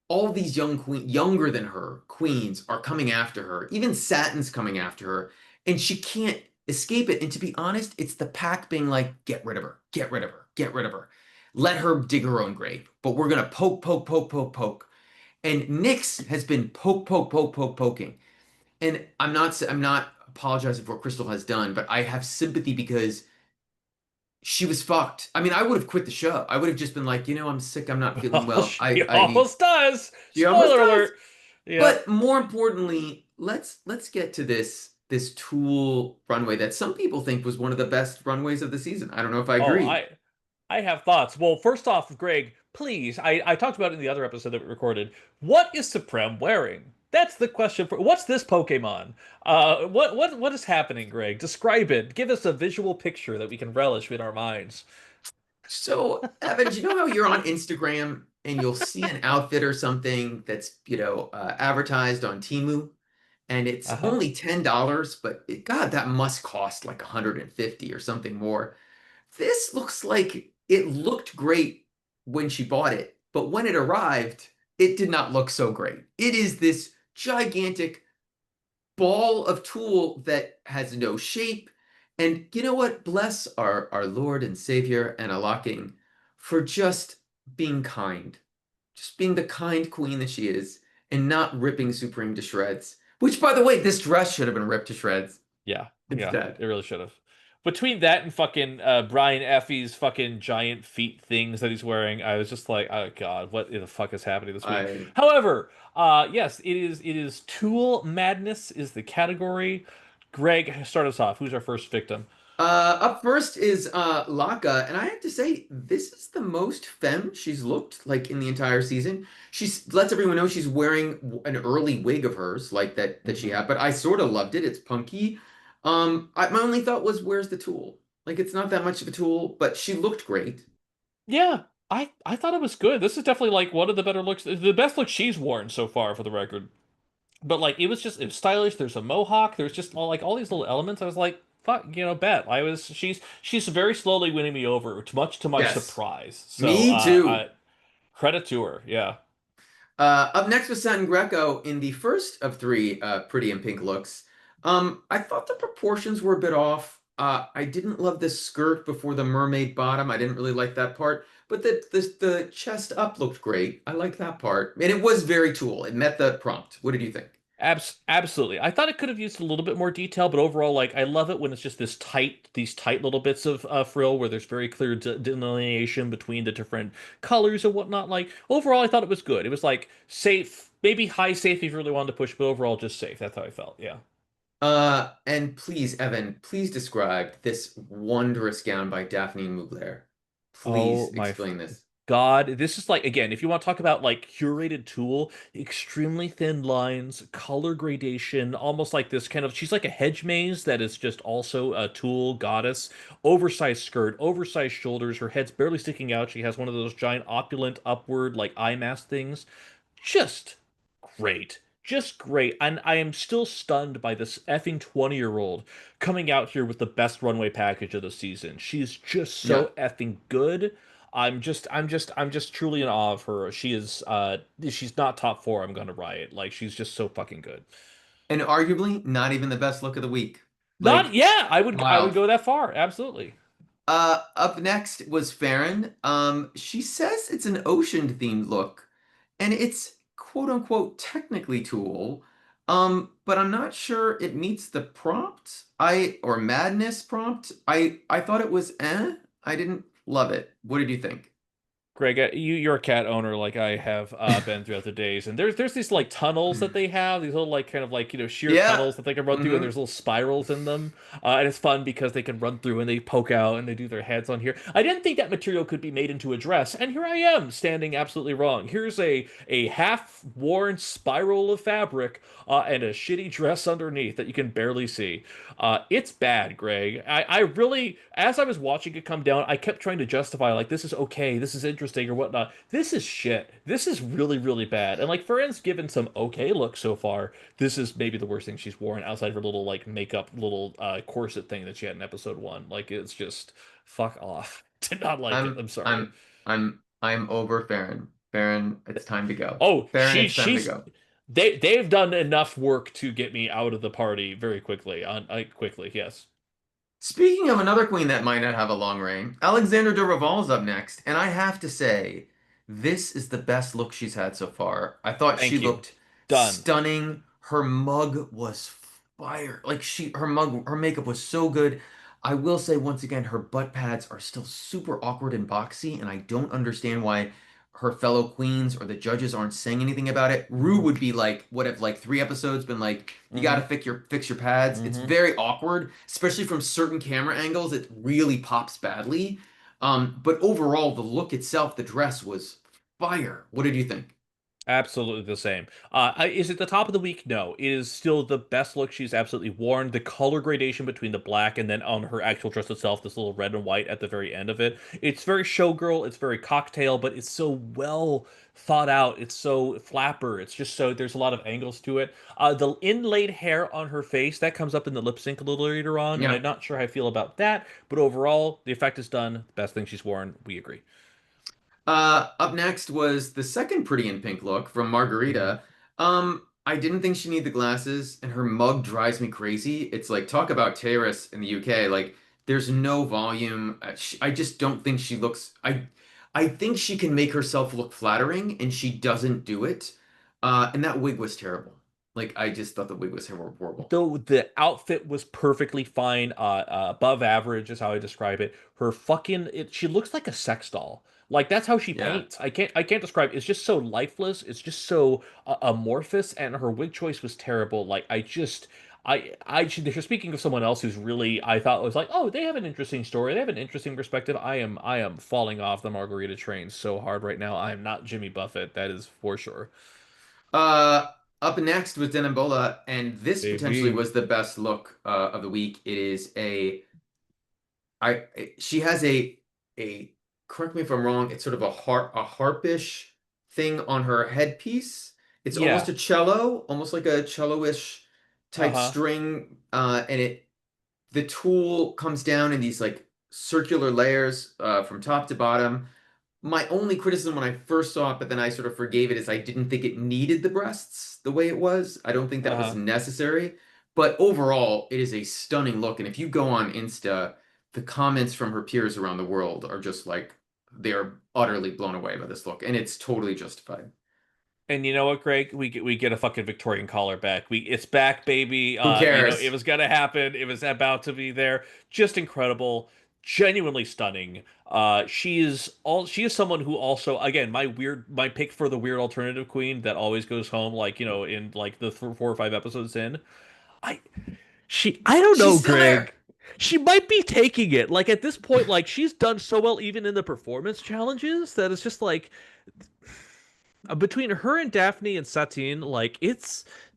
all these younger than her queens are coming after her. Even Satin's coming after her, and she can't escape it. And to be honest, it's the pack being like, get rid of her, get rid of her, get rid of her. Let her dig her own grave. But we're gonna poke, poke, poke, poke, poke. And Nyx has been poke, poke, poke, poke, poking. And I'm not apologizing for what Crystal has done, but I have sympathy because she was fucked. I mean, I would have quit the show. I would have just been like, I'm sick. I'm not feeling Well, well. she I almost does. She almost Spoiler does. alert. Yeah. But more importantly, let's get to this Tule runway that some people think was one of the best runways of the season. I don't know if I Oh, agree. I have thoughts. Well, first off, Greg, please, I talked about it in the other episode that we recorded. What is Supreme wearing? That's the question for what's this Pokemon? What is happening, Greg? Describe it. Give us a visual picture that we can relish in our minds. So, Evan, do you know how you're on Instagram and you'll see an outfit or something that's, advertised on Temu, and it's Uh-huh. only $10, but God, that must cost like 150 or something more. This looks like it looked great when she bought it, but when it arrived, it did not look so great. It is this gigantic ball of Tulle that has no shape. And you know what? Bless our Lord and Savior and Allah King for just being kind, just being the kind queen that she is, and not ripping Supreme to shreds. Which, by the way, this dress should have been ripped to shreds Yeah, yeah, instead. it really should have. Between that and fucking Brian Effie's fucking giant feet things that he's wearing, I was just like, oh God, what the fuck is happening this week? I However, yes, it is Tool Madness is the category. Greg, start us off. Who's our first victim? Up first is Laca, and I have to say, this is the most femme she's looked like in the entire season. She lets everyone know she's wearing an early wig of hers, like that she Hmm. had, but I sort of loved it. It's punky. My only thought was, where's the tool? Like, it's not that much of a tool, but she looked great. Yeah, I thought it was good. This is definitely like one of the better looks, the best look she's worn so far, for the record. But like it was stylish. There's a mohawk. There's just all these little elements. I was like, fuck, bet. She's very slowly winning me over, much to my Yes, surprise. So me too. credit to her. Yeah. Up next was Satin Greco in the first of three pretty in pink looks. I thought the proportions were a bit off. I didn't love the skirt before the mermaid bottom. I didn't really like that part. But the chest up looked great. I liked that part. And it was very Tool. It met the prompt. What did you think? Absolutely. I thought it could have used a little bit more detail, but overall, like I love it when it's just these tight little bits of frill where there's very clear delineation between the different colors and whatnot. Like overall, I thought it was good. It was like safe, maybe high safe if you really wanted to push, but overall just safe. That's how I felt. Yeah. And please, Evan, please describe this wondrous gown by Daphne Mugler. Oh Please my explain this. God, this is like again, if you want to talk about like curated Tool, extremely thin lines, color gradation, almost like this kind of she's like a hedge maze that is just also a Tool goddess. Oversized skirt, oversized shoulders, her head's barely sticking out. She has one of those giant opulent upward like eye mask things. Just great. Just great. And I am still stunned by this effing 20-year-old coming out here with the best runway package of the season. She's just Yeah. so effing good. I'm just truly in awe of her. She is she's not top four, I'm gonna riot. Like she's just so fucking good. And arguably not even the best look of the week. Not Like, yeah, I would wild. go that far. Absolutely. Up next was Farron. She says it's an ocean themed look, and it's quote unquote technically Tool. But I'm not sure it meets the prompt. Or madness prompt. I thought it was I didn't love it. What did you think? Greg, you're a cat owner like I have been throughout the days, and there's these like tunnels that they have, these little like kind of like sheer Yeah. tunnels that they can run through, and hmm there's little spirals in them, and it's fun because they can run through and they poke out and they do their heads on here. I didn't think that material could be made into a dress, and here I am standing absolutely wrong. Here's a half-worn spiral of fabric and a shitty dress underneath that you can barely see. It's bad, Greg. I really, as I was watching it come down, I kept trying to justify, like, this is okay, this is interesting, or whatnot. This is shit. This is really, really bad. And, like, Farron's given some okay looks so far. This is maybe the worst thing she's worn outside of her little, like, makeup, little corset thing that she had in episode one. Like, it's just, fuck off. Did not like it. I'm I'm sorry. I'm I'm over Farron. Farron, it's time to go. Oh, Farron, it's time to she's, go. they've done enough work to get me out of the party very quickly. Quickly, yes. Speaking of another queen that might not have a long reign, Alexander de Reval's up next, and I have to say, this is the best look she's had so far. I thought she Thank you. looked Done. stunning. Her mug was fire. Her makeup was so good. I will say once again, her butt pads are still super awkward and boxy, and I don't understand why her fellow queens or the judges aren't saying anything about it. Rue would be like, what if like 3 episodes been like, you gotta Hmm. fix your pads. It's Hmm. very awkward, especially from certain camera angles. It really pops badly. But overall, the look itself, the dress was fire. What did you think? Absolutely the same. Is it the top of the week? No. It is still the best look she's absolutely worn. The color gradation between the black and then on her actual dress itself, this little red and white at the very end of it. It's very showgirl, it's very cocktail, but it's so well thought out. It's so flapper. It's just so there's a lot of angles to it. The inlaid hair on her face, that comes up in the lip sync a little later on, and Yeah. I'm not sure how I feel about that, but overall, the effect is done. The best thing she's worn. We agree. Up next was the second Pretty in Pink look from Hmm. Margarita. I didn't think she needed the glasses, and her mug drives me crazy. It's like talk about terrorists in the UK. Like there's no volume. I just don't think she looks. I think she can make herself look flattering, and she doesn't do it. And that wig was terrible. Like I just thought the wig was horrible. Though the outfit was perfectly fine, above average is how I describe it. Her fucking she looks like a sex doll. Like that's how she Yeah. paints. I can't describe. It's just so lifeless. It's just so amorphous, and her wig choice was terrible. Like speaking of someone else who's really I thought was like, oh, they have an interesting story. They have an interesting perspective. I am falling off the Margarita train so hard right now. I am not Jimmy Buffett. That is for sure, Uh, Up next was Denimbola, and this potentially baby. was the best look of the week. It is she has a correct me if I'm wrong, it's sort of a harpish thing on her headpiece. It's almost Yeah. a cello, almost like a cello-ish type Uh-huh. string, and the tool comes down in these like circular layers from top to bottom. My only criticism when I first saw it, but then I sort of forgave it, is I didn't think it needed the breasts the way it was. I don't think that was Uh-huh. necessary. But overall, it is a stunning look. And if you go on Insta, the comments from her peers around the world are just like, they are utterly blown away by this look. And it's totally justified. And you know what, Greg? We get a fucking Victorian collar back. It's back, baby. Who It cares? was gonna happen. It was about to be there. Just incredible, genuinely stunning. She is someone who also, again, my pick for the weird alternative queen that always goes home, like in like the 4 or 5 episodes in. I I don't know, She's still there. Greg. She might be taking it. Like at this point, like she's done so well even in the performance challenges that it's just like between her and Daphne and Satine, like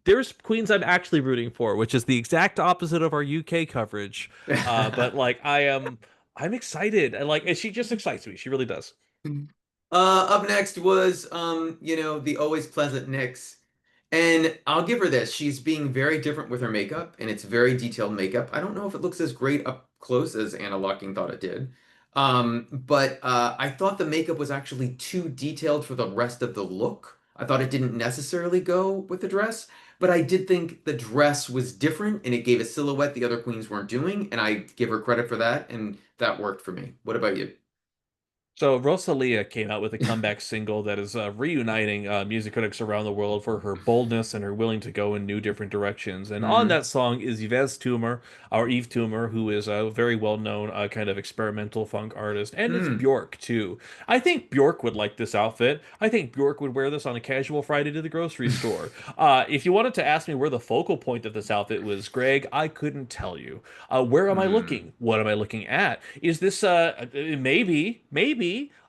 there's queens I'm actually rooting for, which is the exact opposite of our UK coverage. But like I'm excited. And she just excites me. She really does. Up next was the always pleasant Nyx. And I'll give her this. She's being very different with her makeup, and it's very detailed makeup. I don't know if it looks as great up close as Anna Locking thought it did. But I thought the makeup was actually too detailed for the rest of the look. I thought it didn't necessarily go with the dress, but I did think the dress was different and it gave a silhouette the other queens weren't doing, and I give her credit for that, and that worked for me. What about you? So Rosalia came out with a comeback single that is reuniting music critics around the world for her boldness and her willing to go in new different directions. And on Hmm. that song is Yves Tumor, or Eve Tumor, who is a very well-known kind of experimental funk artist, and it's Hmm. Bjork too. I think Bjork would like this outfit. I think Bjork would wear this on a casual Friday to the grocery store. If you wanted to ask me where the focal point of this outfit was, Greg, I couldn't tell you. Where am I Hmm. looking? What am I looking at? Is this maybe,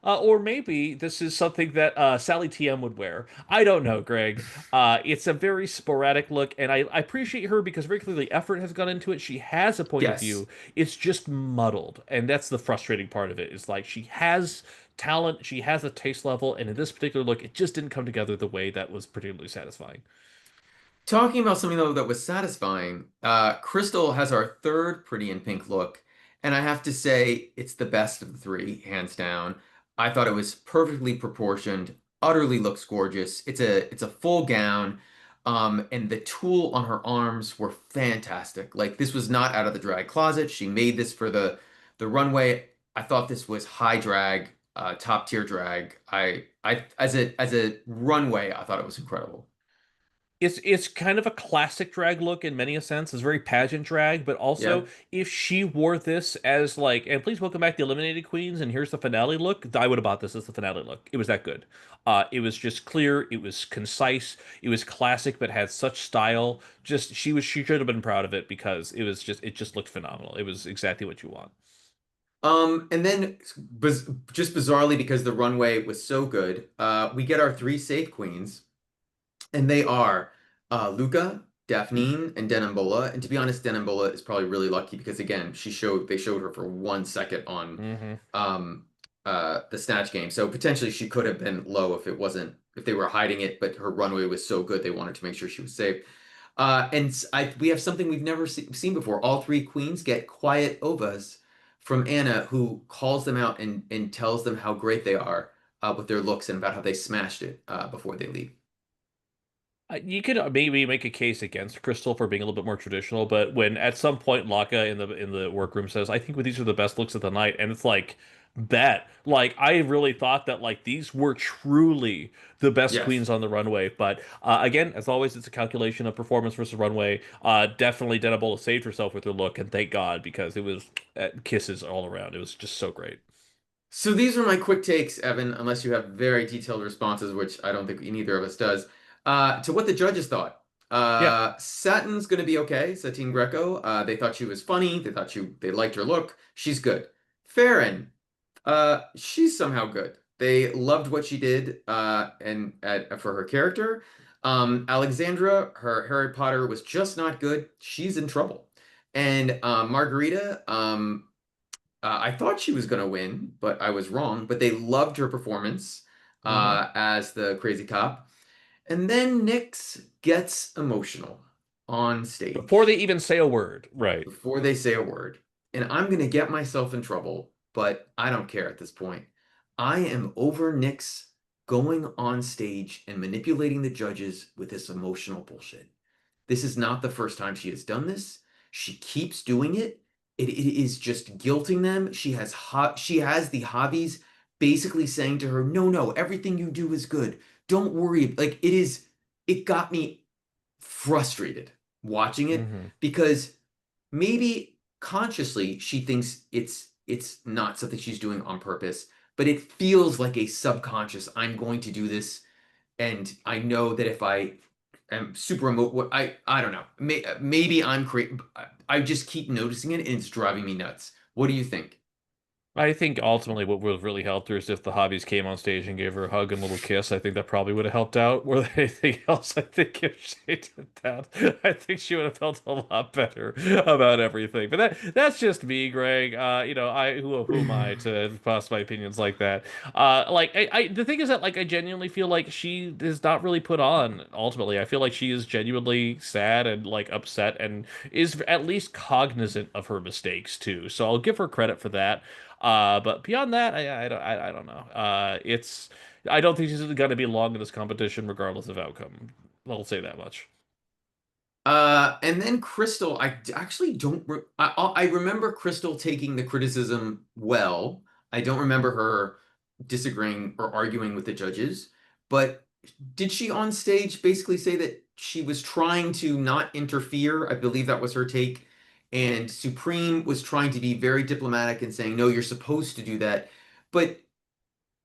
or maybe this is something that Sally TM would wear? I don't know, Greg. It's a very sporadic look, and I appreciate her because very clearly effort has gone into it. She has a point of Yes. view. It's just muddled, and that's the frustrating part of it. Is like she has talent, she has a taste level, and in this particular look, it just didn't come together the way that was particularly satisfying. Talking about something though that was satisfying, Krystal has our third pretty in pink look, and I have to say it's the best of the three, hands down. I thought it was perfectly proportioned, utterly looks gorgeous. It's a full gown, and the tulle on her arms were fantastic. Like this was not out of the drag closet. She made this for the runway. I thought this was high drag, top tier drag. I as a runway, I thought it was incredible. It's kind of a classic drag look in many a sense. It's very pageant drag, but Yeah. also if she wore this as like, and please welcome back the eliminated queens, and here's the finale look, I would have bought this as the finale look. It was that good. It was just clear, it was concise, it was classic, but had such style. Just she should have been proud of it because it just looked phenomenal. It was exactly what you want. And then just bizarrely because the runway was so good, we get our three safe queens, and they are Luca, Daphne, and Denimbola. And to be honest, Denimbola is probably really lucky because again, they showed her for 1 second on Hmm. um the Snatch game. So potentially she could have been low if they were hiding it, but her runway was so good they wanted to make sure she was safe. We have something we've never seen before. All three queens get quiet ovas from Anna, who calls them out and tells them how great they are with their looks and about how they smashed it before they leave. You could maybe make a case against Crystal for being a little bit more traditional, but when at some point Laca in the workroom says, "I think these are the best looks of the night," and it's like bet, like I really thought that like these were truly the best Yes. queens on the runway. But again, as always, it's a calculation of performance versus runway. Definitely, Denebola saved herself with her look, and thank God because it was kisses all around. It was just so great. So these are my quick takes, Evan, unless you have very detailed responses, which I don't think neither of us does, to what the judges thought. Yeah. Satin's going to be okay, Satin Greco. They thought she was funny. They liked her look. She's good. Farron, she's somehow good. They loved what she did for her character. Alexandra, her Harry Potter was just not good. She's in trouble. And Margarita, I thought she was going to win, but I was wrong. But they loved her performance Hmm. as the crazy cop. And then Nyx gets emotional on Before they stage even say a word, right? before they say a word. And I'm going to get myself in trouble, but I don't care at this point. I am over Nyx going on stage and manipulating the judges with this emotional bullshit. This is not the first time she has done this. She keeps doing it. It is just guilting them. She has the hobbies basically saying to her, "No, no, everything you do is good. Don't worry." Like it got me frustrated watching it Hmm. because maybe consciously she thinks it's not something she's doing on purpose, but it feels like a subconscious, I'm going to do this, and I know that if I am super remote. What I don't know. Maybe I'm crazy. I just keep noticing it and it's driving me nuts. What do you think? I think ultimately what would have really helped her is if the hobbies came on stage and gave her a hug and a little kiss. I think that probably would have helped out more than anything else. I think if she did that, I think she would have felt a lot better about everything. But that's just me, Greg. Who am I to pass my opinions like that? The thing is that like I genuinely feel like she is not really put on. Ultimately, I feel like she is genuinely sad and like upset and is at least cognizant of her mistakes too. So I'll give her credit for that. But beyond that, I don't know. I don't think she's going to be long in this competition, regardless of outcome. I'll say that much. And then Krystal, actually don't I remember Krystal taking the criticism well. I don't remember her disagreeing or arguing with the judges, but did she on stage basically say that she was trying to not interfere? I believe that was her take. And Supreme was trying to be very diplomatic and saying, no, you're supposed to do that. But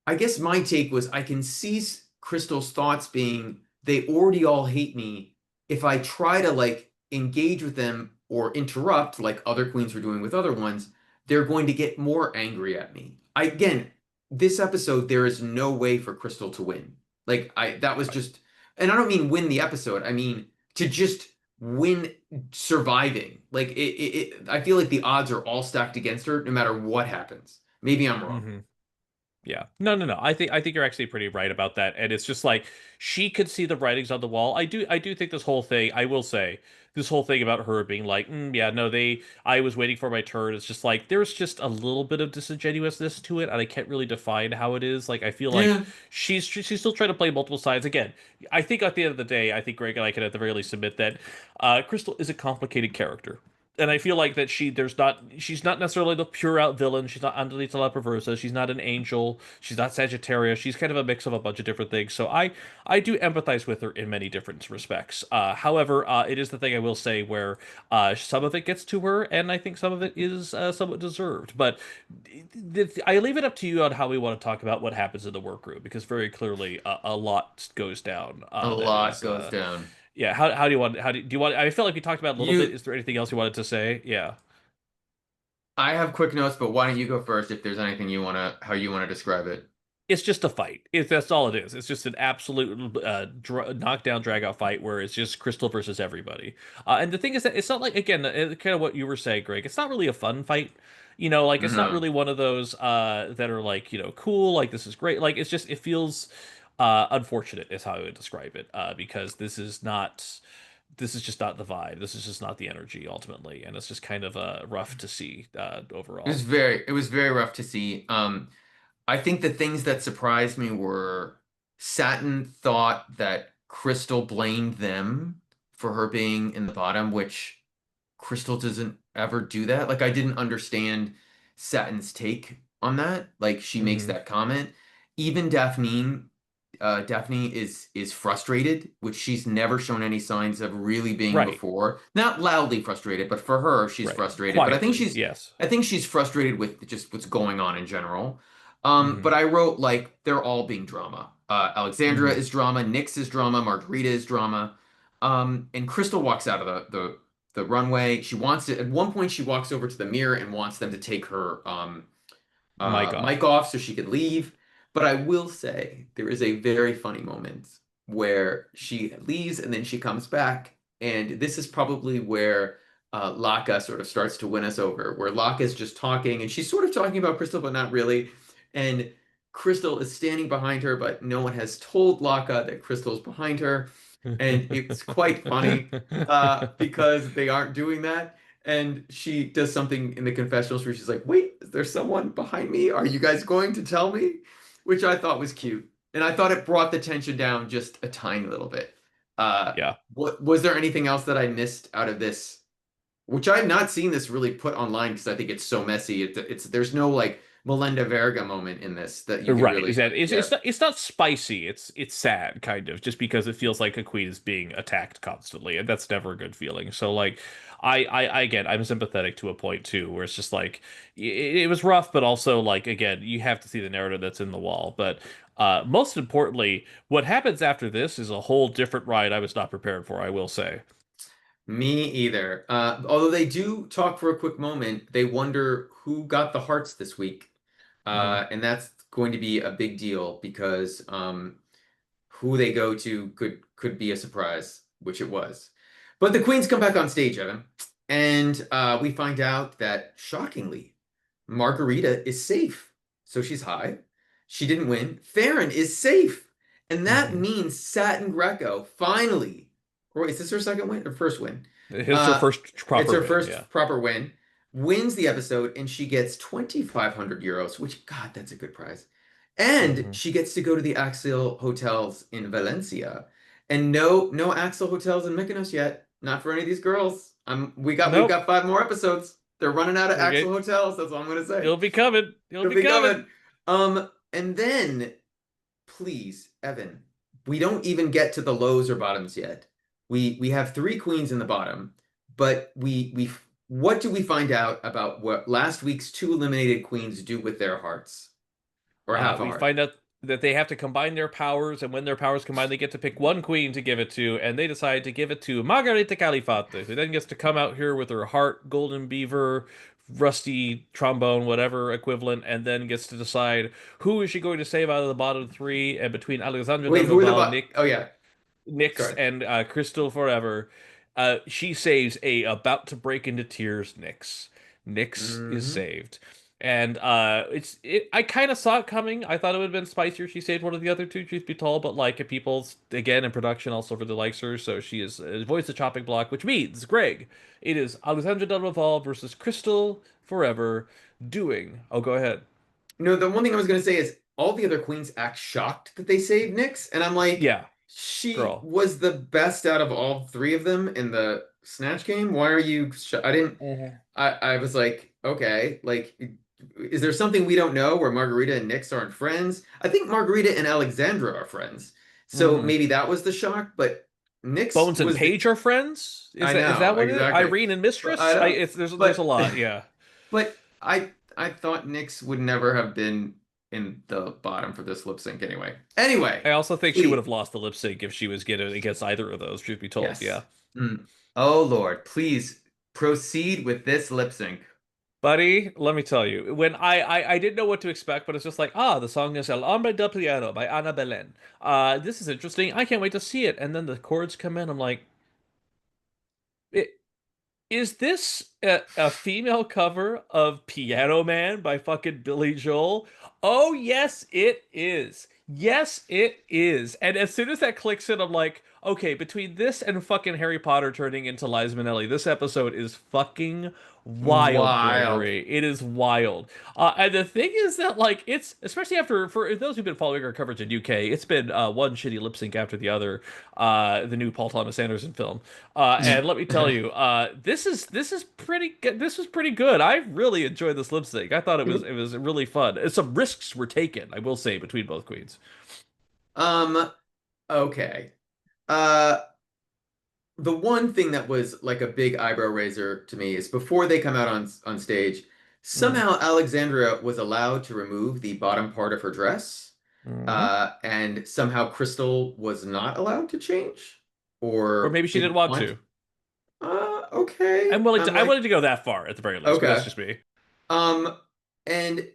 I guess my take was I can see Crystal's thoughts being they already all hate me. If I try to like engage with them or interrupt like other queens were doing with other ones, they're going to get more angry at me. Again, this episode there is no way for Crystal to win. Like I that was Right. just and I don't mean win the episode. I mean to just win surviving. Like I feel like the odds are all stacked against her no matter what happens. Maybe I'm wrong. Hmm. Yeah. No, no, no. I think you're actually pretty right about that. And it's just like she could see the writings on the wall. I do think this whole thing, I will say, this whole thing about her being like, yeah, no, I was waiting for my turn. It's just like there's just a little bit of disingenuousness to it, and I can't really define how it is. Like I feel like Yeah. she's still trying to play multiple sides. Again, I think at the end of the day, I think Greg and I can at the very least admit that Crystal is a complicated character. And I feel like that she's not necessarily the pure out villain. She's not Andalita La Perversa. She's not an angel. She's not Sagittarius. She's kind of a mix of a bunch of different things. So I do empathize with her in many different respects. However, it is the thing I will say where some of it gets to her, and I think some of it is somewhat deserved. But I leave it up to you on how we want to talk about what happens in the workroom because very clearly a lot goes down. A That lot is goes down. yeah. How do you want? Do you want? I feel like we talked about it a little bit. You, Is there anything else you wanted to say? Yeah. I have quick notes, but why don't you go first if there's anything you wanna, how you wanna describe it? It's just a fight. That's all it is. It's just an absolute knockdown, drag out fight where it's just Crystal versus everybody. And the thing is that it's not like again, kind of what you were saying, Greg. It's not really a fun fight. Like it's not No. really one of those that are like cool. Like this is great. Like it's just it feels unfortunate is how I would describe it. Because this is just not the vibe. This is just not the energy ultimately, and it's just kind of rough to see overall. It was very rough to see. I think the things that surprised me were Satin thought that Crystal blamed them for her being in the bottom, which Crystal doesn't ever do that. Like I didn't understand Satin's take on that. Like she makes Hmm. that comment. Even Daphne is frustrated, which she's never shown any signs of really being Right. before. Not loudly frustrated, but for her, she's Right. frustrated. But Quietly, yes. I think she's frustrated with just what's going on in general. Hmm. But I wrote like they're all being drama. Alexandra Hmm. is drama, Nyx is drama, Margarita is drama. And Crystal walks out of the runway. She wants to, at one point, she walks over to the mirror and wants them to take her Mic mic off. off so she could leave. But I will say there is a very funny moment where she leaves and then she comes back. And this is probably where Laca sort of starts to win us over, where Laca is just talking and she's sort of talking about Crystal, but not really. And Crystal is standing behind her, but no one has told Laca that Crystal's behind her. And it's quite funny because they aren't doing that. And she does something in the confessionals where she's like, wait, is there someone behind me? Are you guys going to tell me? Which I thought was cute. And I thought it brought the tension down just a tiny little bit. Yeah. What was there anything else that I missed out of this? Which I've not seen this really put online because I think it's so messy. It's there's no like Melinda Verga moment in this that you could Right, really exactly. like. Yeah. It's not spicy. It's sad, kind of, just because it feels like a queen is being attacked constantly, and that's never a good feeling. So like, again, I'm sympathetic to a point too, where it's just like it was rough, but also like again, you have to see the narrative that's in the wall. But most importantly, what happens after this is a whole different ride I was not prepared for, I will say. Me either. Although they do talk for a quick moment, they wonder who got the hearts this week. Hmm. And that's going to be a big deal because who they go to could be a surprise, which it was. But the queens come back on stage, Evan, and we find out that shockingly, Margarita is safe. So she's high. She didn't win. Farron is safe. And that Hmm. means Satin Greco finally, or is this her second win or first win? It's her first It's proper her win, yeah. first proper win, wins the episode, and she gets 2,500 euros, which, God, that's a good prize. And Hmm. she gets to go to the Axel hotels in Valencia. And no Axel hotels in Mykonos yet. Not for any of these girls. We've Nope. got 5 more episodes. They're running out of Axel Okay. hotels. That's all I'm gonna say. It'll be coming. It'll It'll be be coming. coming. And then, please, Evan, we don't even get to the lows or bottoms yet. We have three queens in the bottom, but we what do we find out about what last week's two eliminated queens do with their hearts or half a We heart? find out that they have to combine their powers, and when their powers combine, they get to pick one queen to give it to, and they decide to give it to Margarita Califate, who then gets to come out here with her heart, golden beaver, rusty trombone, whatever equivalent, and then gets to decide who is she going to save out of the bottom three, and between Alexandra Wait, who are the Delvaval, oh yeah, Nyx, sorry. and Krystal Forever, she saves a about to break into tears Nyx. Nyx is Hmm. saved. And I kind of saw it coming. I thought it would have been spicier. She saved one of the other two, truth be told, but like people again in production also really likes her, so she is avoids the chopping block, which means Greg. It is Alexandra Delvaval versus Krystal Forever doing. Oh, go ahead. No, the one thing I was gonna say is all the other queens act shocked that they saved Nyx, and I'm like, Yeah, she girl. was the best out of all three of them in the Snatch game. Why are you? I didn't. Mhm. I was like, okay, like, is there something we don't know where Margarita and Nyx aren't friends? I think Margarita and Alexandra are friends, so Mhm. maybe that was the shock. But Nyx Bones and was the. Paige are friends? I Is know that what it is? exactly, Irene and but I Mistress? don't. It's there's a But lot, yeah. but I thought Nyx would never have been in the bottom for this lip sync anyway. Anyway, I also think she would please, have lost the lip sync if she was getting against either of those, truth be told, yes. yeah. Mm. Oh Lord, please proceed with this lip sync. Buddy, let me tell you, when I didn't know what to expect, but it's just like, the song is El Hombre del Piano by Ana Belén. This is interesting. I can't wait to see it. And then the chords come in. I'm like, is this a female cover of Piano Man by fucking Billy Joel? Oh, yes, it is. Yes, it is. And as soon as that clicks in, I'm like, okay, between this and fucking Harry Potter turning into Liza Minnelli, this episode is fucking wild, Wild. Gregory. It is wild. And the thing is that, like, it's especially after for those who've been following our coverage in UK, it's been one shitty lip sync after the other. The new Paul Thomas Anderson film. And let me tell you, this is pretty good. This was pretty good. I really enjoyed this lip sync. I thought it was really fun. Some risks were taken, I will say, between both queens. Um, okay. Uh, the one thing that was like a big eyebrow raiser to me is before they come out on stage, Mm-hmm. somehow Alexandria was allowed to remove the bottom part of her dress, Mm-hmm. and somehow Krystal was not allowed to change Or or maybe she didn't didn't want want. to. Okay. I'm I'm like, willing to go that far at the very least, but that's okay. just me. Um, and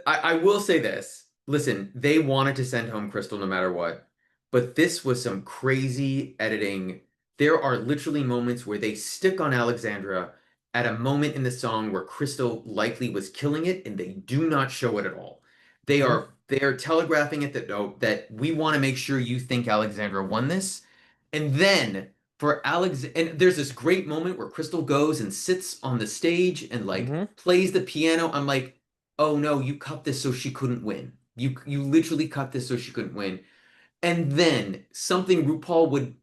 I will say this. Listen, they wanted to send home Crystal no matter what, but this was some crazy editing. There are literally moments where they stick on Alexandra at a moment in the song where Crystal likely was killing it, and they do not show it at all. Mm-hmm. They are telegraphing it that no, that we want to make sure you think Alexandra won this, and then for Alex, and there's this great moment where Crystal goes and sits on the stage and like Mm-hmm. plays the piano. I'm like, oh no, you cut this so she couldn't win. You literally cut this so she couldn't win. And then something RuPaul would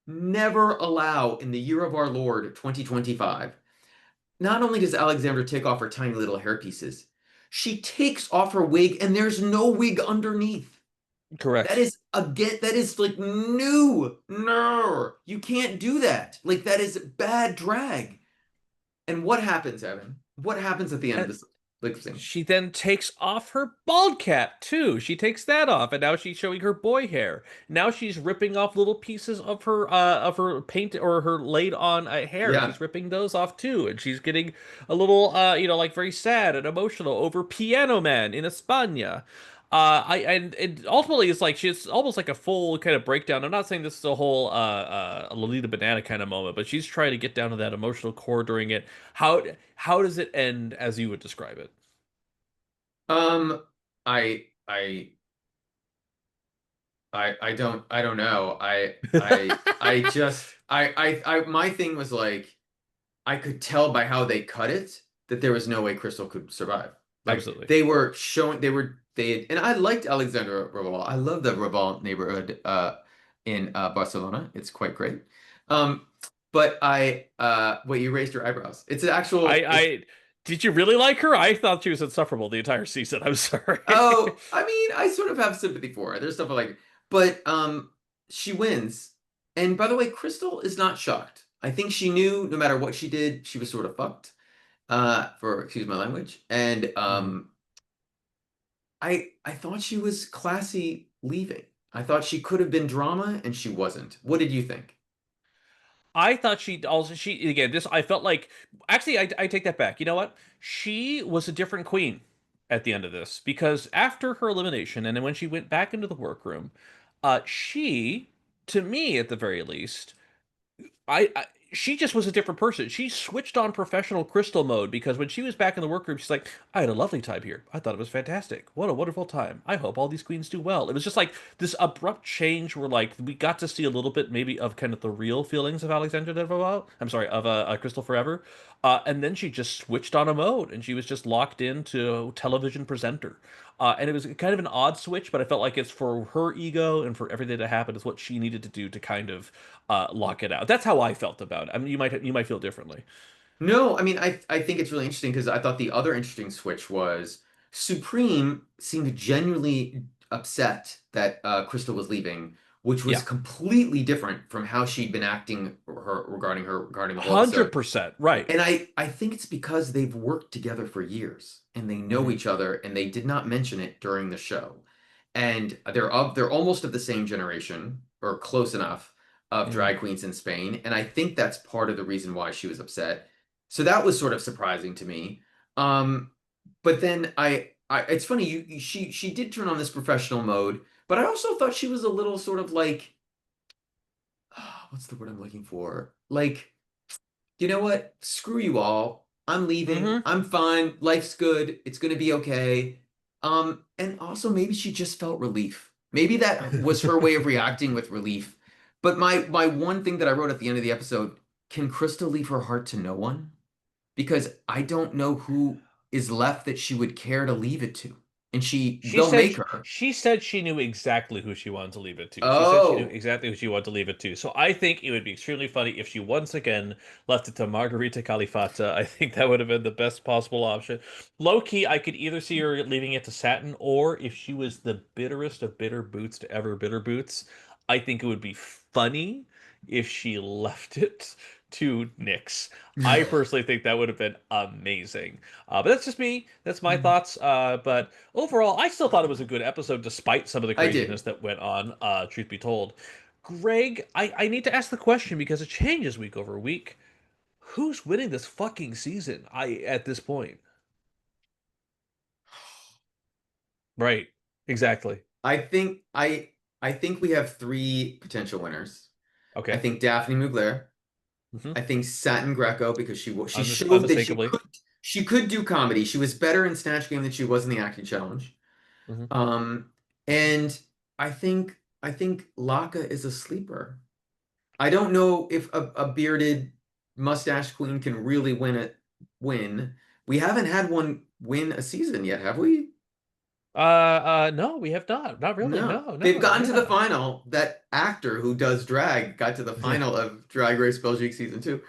never allow in the year of our Lord 2025. Not only does Alexandra take off her tiny little hair pieces, She takes off her wig and there's no wig underneath. That Correct. is again, that is like new. No, you can't do that. Like that is bad drag. And what happens, Evan? What happens at the end of And this lip sync? she then takes off her bald cap too. She takes that off, and now she's showing her boy hair. Now she's ripping off little pieces of her paint or her laid on hair. Yeah. She's ripping those off too, and she's getting a little like very sad and emotional over Piano Man in Espana. And ultimately it's like she's almost like a full kind of breakdown. I'm not saying this is a whole Lolita Banana kind of moment, but she's trying to get down to that emotional core during it. How does it end as you would describe it? Um, I I I don't know. I just my thing was like I could tell by how they cut it that there was no way Krystal could survive. Like Absolutely. they were showing and I liked Alexandra Raval. I love the Raval neighborhood in Barcelona. It's quite great. Um but wait, you raised your eyebrows. It's an actual it's I did you really like her? I thought she was insufferable the entire season. I'm sorry. Oh, I mean, I sort of have sympathy for her. There's stuff I like, but she wins. And by the way, Krystal is not shocked. I think she knew no matter what she did, she was sort of fucked. For excuse my language. And Mhm. I thought she was classy leaving. I thought she could have been drama, and she wasn't. What did you think? I thought she again this I felt like actually I take that back. You know what? She was a different queen at the end of this because after her elimination and then when she went back into the workroom, she to me at the very least I she just was a different person. She switched on professional Krystal mode because when she was back in the workroom, she's like, "I had a lovely time here. I thought it was fantastic. What a wonderful time. I hope all these queens do well." It was just like this abrupt change where like we got to see a little bit maybe of kind of the real feelings of Alexandra Deverell. I'm sorry, of Krystal Forever. And then she just switched on a mode and she was just locked into television presenter. And it was kind of an odd switch, but I felt like it's for her ego and for everything that happened is what she needed to do to kind of lock it out. That's how I felt about it. I mean, you might feel differently. No, I mean, I think it's really interesting because I thought the other interesting switch was Supreme seemed genuinely upset that Crystal was leaving, which was Yeah, completely different from how she'd been acting regarding the whole episode. 100% right. And I think it's because they've worked together for years and they know Hmm. each other and they did not mention it during the show. And they're almost of the same generation or close enough of Hmm. drag queens in Spain. And I think that's part of the reason why she was upset. So that was sort of surprising to me. Um, but then it's funny, she did turn on this professional mode, but I also thought she was a little sort of like, what's the word I'm looking for? Like, you know what? Screw you all. I'm leaving. Hmm. I'm fine. Life's good. It's gonna be okay. And also maybe she just felt relief. Maybe that was her way of reacting with relief. But my one thing that I wrote at the end of the episode, can Krista leave her heart to no one? Because I don't know who is left that she would care to leave it to. And She they'll said make her. she said she knew exactly who she wanted to leave it to. She said she knew Oh, exactly who she wanted to leave it to. So I think it would be extremely funny if she once again left it to Margarita Califata. I think that would have been the best possible option. Low key, I could either see her leaving it to Satin, or if she was the bitterest of bitter boots to ever bitter boots, I think it would be funny if she left it to Nyx. I personally think that would have been amazing. But that's just me. That's my thoughts. But overall, I still thought it was a good episode despite some of the I did. craziness that went on, truth be told. Greg, I need to ask the question because it changes week over week. Who's winning this fucking season? At this point. Right. Exactly. I think I think we have three potential winners. I Okay. think Daphne Mugler. Hmm. I think Satin Greco because she showed that Unmistakably. she could do comedy. She was better in Snatch Game than she was in the acting challenge. Hmm. Um, and I think Laca is a sleeper. I don't know if a bearded mustache queen can really win. We haven't had one win a season yet, have we? No, we have not. Not really. No. No, They've no. gotten to the Yeah. final. That actor who does drag got to the Yeah. final of Drag Race Belgique season 2.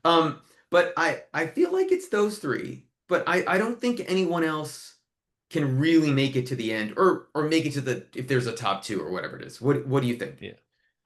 Um, but I feel like it's those three. But I don't think anyone else. can really make it to the end, or make it to the if there's a top two or whatever it is. What do you think? Yeah.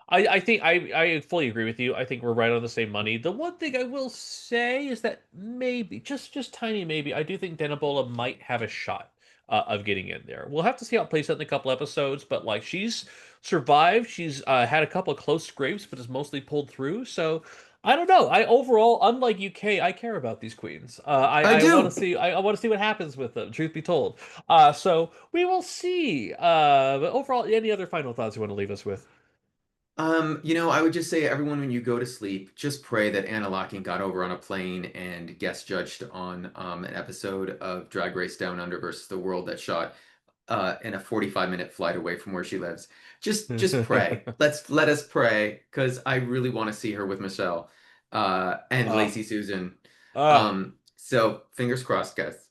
I think I fully agree with you. I think we're right on the same money. The one thing I will say is that maybe, just tiny maybe, I do think Denibola might have a shot of getting in there. We'll have to see how it plays out in a couple episodes, but like she's survived. She's had a couple of close scrapes, but has mostly pulled through. So I don't know. I overall, unlike UK, I care about these queens. I I want to do. see I want to see what happens with them. Truth be told, so we will see. But overall, any other final thoughts you want to leave us with? I would just say everyone when you go to sleep, just pray that Anna Locken got over on a plane and guest judged on an episode of Drag Race Down Under versus the World that shot in a 45-minute flight away from where she lives. Just pray. Let us pray because I really want to see her with Michelle and Ah, Lacey Susan. ah. So fingers crossed, guys.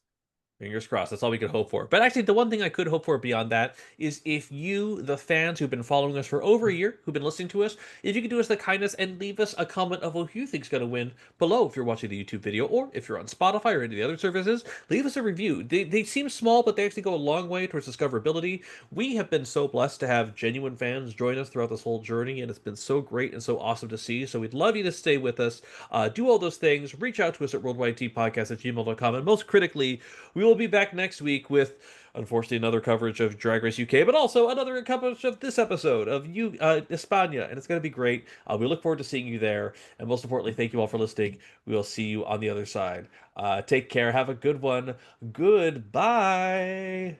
Fingers crossed. That's all we could hope for. But actually, the one thing I could hope for beyond that is if you, the fans who've been following us for over a year, who've been listening to us, if you could do us the kindness and leave us a comment of who you think's going to win below if you're watching the YouTube video, or if you're on Spotify or any of the other services, leave us a review. They seem small, but they actually go a long way towards discoverability. We have been so blessed to have genuine fans join us throughout this whole journey, and it's been so great and so awesome to see. So we'd love you to stay with us. Do all those things. Reach out to us at worldwideteapodcast@gmail.com. And most critically, we will be back next week with, unfortunately, another coverage of Drag Race UK, but also another coverage of this episode of Espana, and it's going to be great. We look forward to seeing you there, and most importantly, thank you all for listening. We will see you on the other side. Take care. Have a good one. Goodbye.